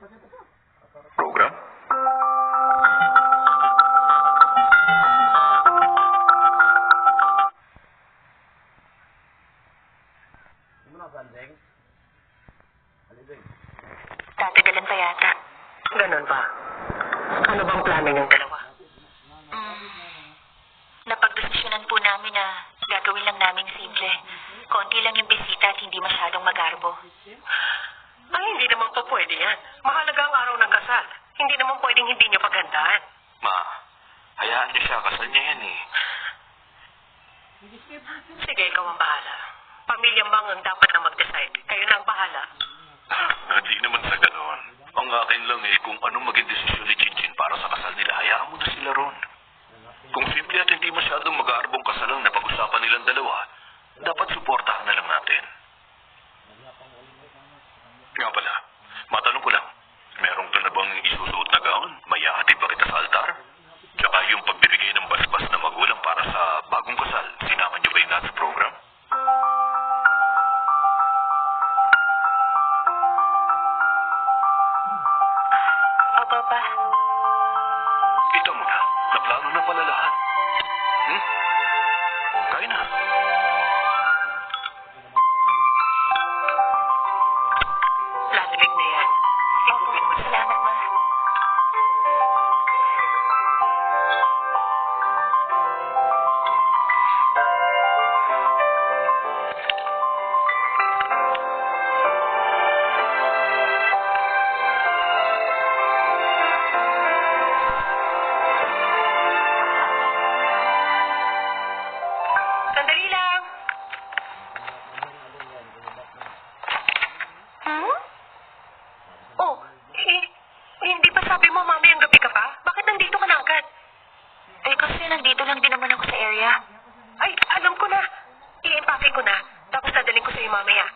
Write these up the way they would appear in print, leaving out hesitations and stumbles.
Program? Tatagalan pa yata. Ganon ba? Ano bang plano niyong dalawa? Napagdesisyonan po namin na gagawin lang namin simple. Konti lang yung bisita at hindi masyadong magarbo. Ay, hindi naman po pwede yan. Mahalaga ang araw ng kasal. Hindi naman pwedeng hindi niyo paghandaan. Ma, hayaan niyo siya. Kasal niya yan eh. Sige, ikaw ang bahala. Pamilyang bang ang dapat na mag-decide. Kayo na ang bahala. Hindi naman sa ganon. Ang akin lang eh, kung anong maging desisyon ni Chinchin para sa kasal nila, hayaan mo na sila ron. Kung simple at hindi masyadong mag-aarbong kasal ang napag-usapan nilang dalawa, dapat suportahan na lang natin. Nga pala, matanong ko lang, merong ka na bang isusuot na gown? May hahatid ba kita sa altar? Tsaka yung pagbibigay ng basbas na magulang para sa bagong kasal, sinama niyo ba yun lahat sa program? Opo pa. Ito mo na, naplano na pala lahat. Kaya na. Lalalig na yan. Opo, salamat ma. Sandali lang. Oh, hindi ba sabi mo mamayang gabi ka pa? Bakit nandito ka na agad? Eh kasi nandito lang din naman ako sa area. Ay, alam ko na. I-empake ko na. Tapos dadaling ko sa'yo mamaya.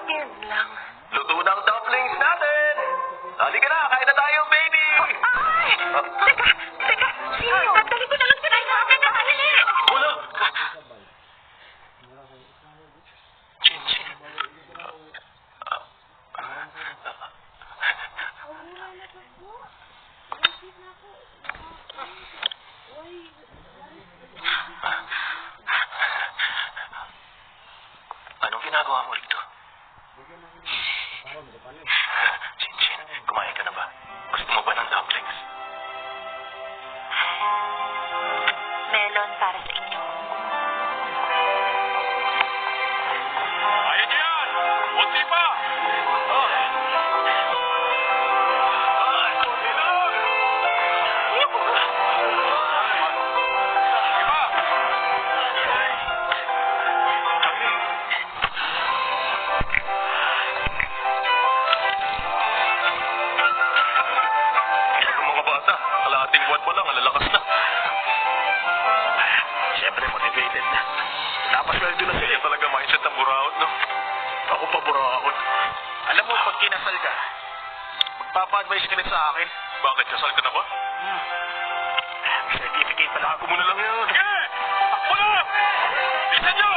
Yan lang. Luto na ang dumplings natin! Halika na, kain na tayo, baby! Ay! Teka! Sino? Dali ko na lang sila sa akin. Dali! Wala! Chinchin. Anong ginagawa mo rito? Chinchin, kumain ka na ba? Gusto mo ba ng dumplings? Melon para sa inyo. Ayaw niya yan! Kunti pa! Mga bata, kalahating buwan pa lang, alalakas na. Siyempre, motivated na. Napasweldo na sila. Talaga mindset ng buraot, no? Ako pa buraot. Alam mo, pag kinasal ka, magpapa-advise ka na sa akin. Bakit? Kasal ka na ba? Certificate pala. Ako muna lang yun. Sige! Takbo na! Bilisan nyo!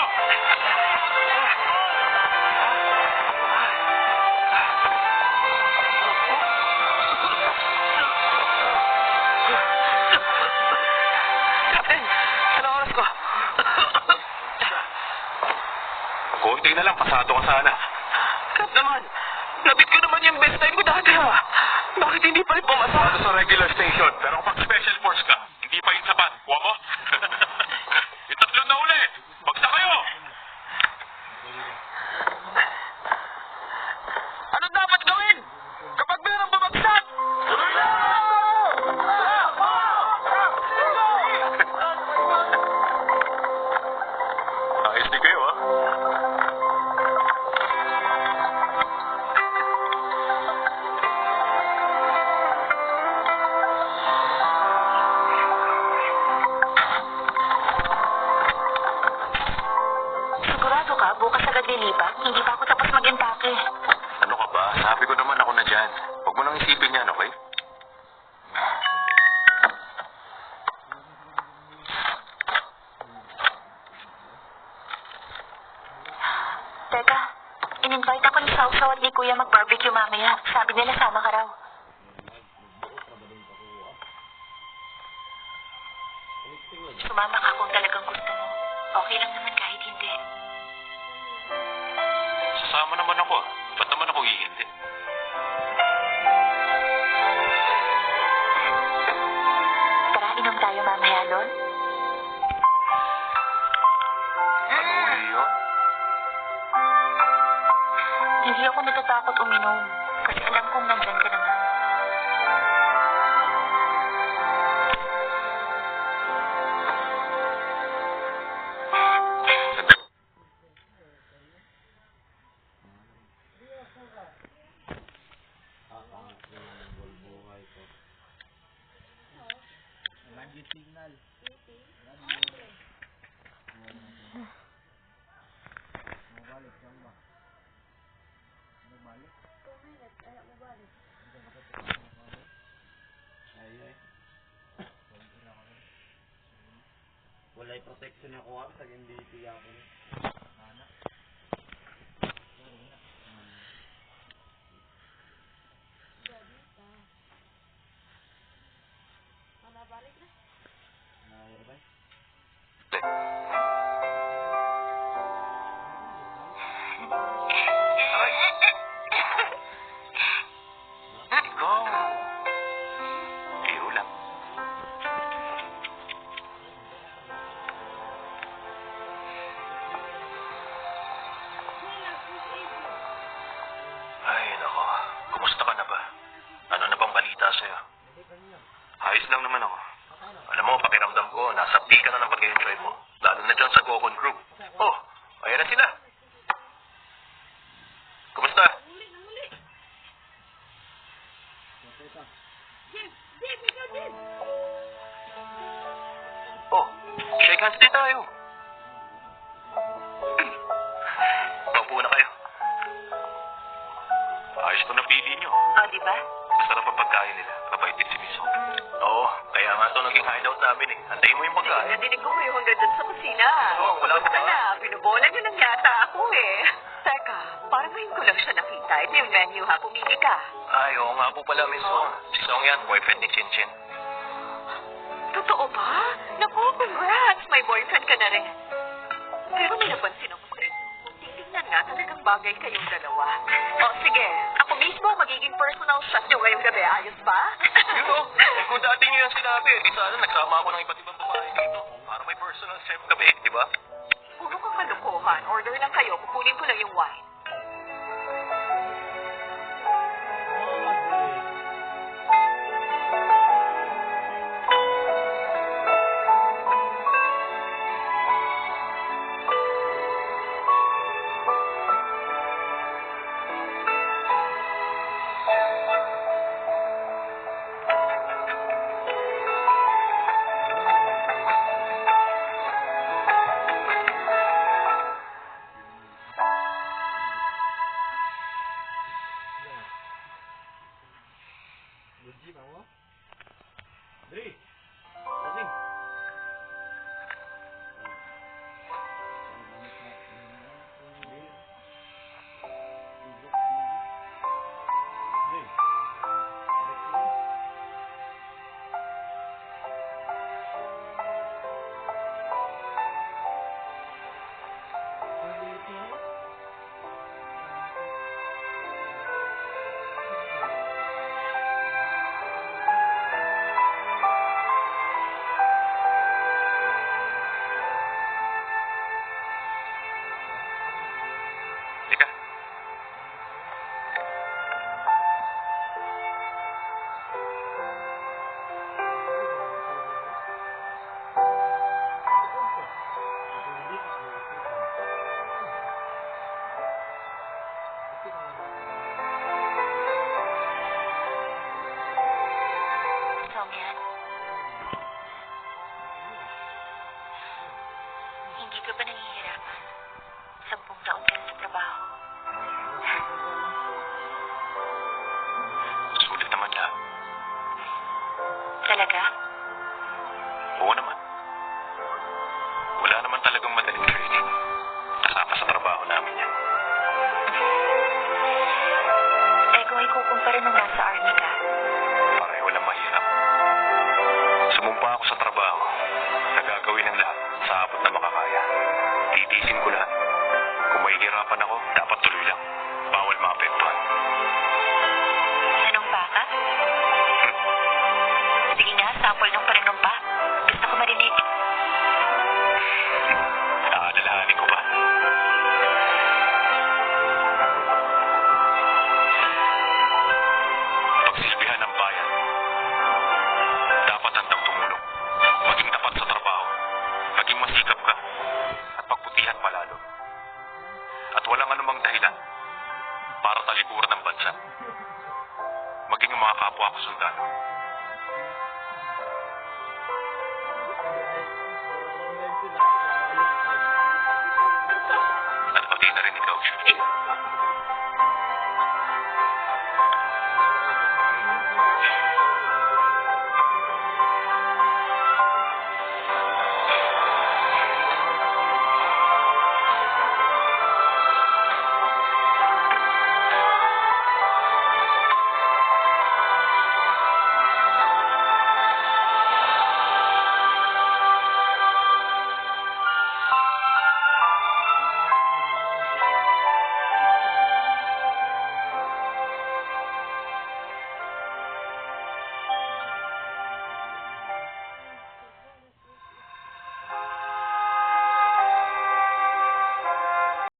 Captain, anong oras ko? Konti na lang, pasado ka sana. Cap naman, nabit ko naman yung best time ko dati ha. Bakit hindi pa rin pumasa? Pasado sa regular station, pero pag special force ka, hindi pa yun sapat. Kuha mo? Yung tatlo na uli! Bagsak kayo! Ano dapat gawin? Kapag mayroong bumagsak? Ayos din kayo, ha? Tinatawag ni Kuya mag-barbecue mamaya. Sabi nila sama ka raw. Sumama ka kung talagang gusto mo. Okay lang naman kahit hindi. Sasama naman ako. Ba't naman ako hihindi? Tara, inom tayo mamaya doon. Ano yun? Hindi ako natatakot uminom. Kasi alam kong nandyan ka naman. Walay protection ako sa hindi ako. Ikaw. Biro lang. Ay, nako. Kumusta ka na ba? Ano na bang balita sa'yo? Ayos lang naman ako. Alam mo, pakiramdam ko, nasa peak ka na ng pag-enjoy mo. Lalo na dyan sa Gokon Group. Oh, ayan na sila. Kumusta? Oh, shake hands din tayo. Paupo na kayo. Ayos to napili nyo. O, di ba? Masarap ang pagkain nila. Mabait din si Miso. Oo, kaya nga ito naging hideout namin eh. Antayin mo yung pagkain. Nadinig ko yung hanggang dun sa kusina. Oo, wala ko Basta ba? na, binubola niyo lang yata ako eh. Teka, parang ngayon ko lang siya nakita. Ito yung menu ha, pumili ka. Ay, oo nga po pala, Miss Song. Si Song yan, boyfriend ni Chinchin. Totoo ba? Naku, congrats! May boyfriend ka na rin. Pero may napansin ako sa inyo. Kung titignan nga, talagang bagay kayong dalawa. O sige, ako mismo magiging personal chef niyo ngayong gabi. Ayos ba? Yun o, kung dati nyo yan sinabi, di sana nagsama ako ng iba't ibang babae dito. Para may personal chef kami, di ba? Puro kang malukuhan. Order lang kayo. Kukunin ko lang yung wine. Teka. Song yan. Hindi ka ba nangihirapan? 10 taon ka na sa trabaho. Sulit naman lahat. Talaga? Oo naman. Wala naman talagang madaling training. Kasama sa trabaho namin yan. kapwa ko sundalo. At pati na rin ikaw, Julie.